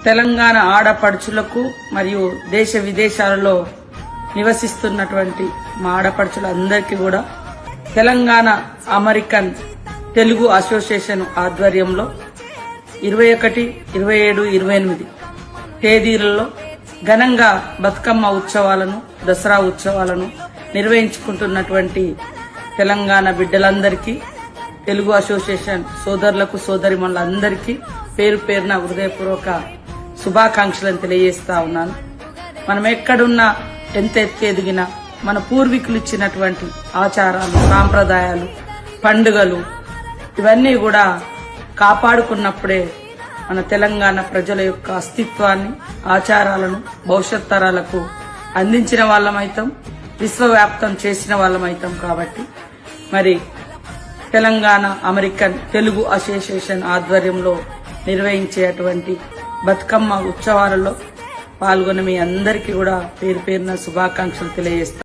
తెలంగాణ ఆడపడుచులకు మరియు దేశ విదేశాలలో నివసిస్తున్నటువంటి మా ఆడపడుచులందరికీ కూడా తెలంగాణ అమెరికన్ తెలుగు అసోసియేషన్ ఆధ్వర్యంలో 21, 27, 28 తేదీలలో ఘనంగా బతుకమ్మ ఉత్సవాలను, దసరా ఉత్సవాలను నిర్వహించుకుంటున్నటువంటి తెలంగాణ బిడ్డలందరికీ, తెలుగు అసోసియేషన్ సోదరులకు, సోదరిమణులందరికీ పేరు పేరున హృదయపూర్వక శుభాకాంక్షలను తెలియజేస్తా ఉన్నాను. మనం ఎక్కడున్నా, ఎంత ఎదిగినా మన పూర్వీకులు ఇచ్చినటువంటి ఆచారాలు, సాంప్రదాయాలు, పండుగలు ఇవన్నీ కూడా కాపాడుకున్నప్పుడే మన తెలంగాణ ప్రజల యొక్క అస్తిత్వాన్ని, ఆచారాలను భవిష్యత్ తరాలకు అందించిన వాళ్ళమైతాం, విశ్వవ్యాప్తం చేసిన వాళ్ళమైతాం. కాబట్టి మరి తెలంగాణ అమెరికన్ తెలుగు అసోసియేషన్ ఆధ్వర్యంలో నిర్వహించేటువంటి బతుకమ్మ ఉత్సవాలలో పాల్గొన్న మీ అందరికీ కూడా పేరు పేరున శుభాకాంక్షలు తెలియజేస్తాను.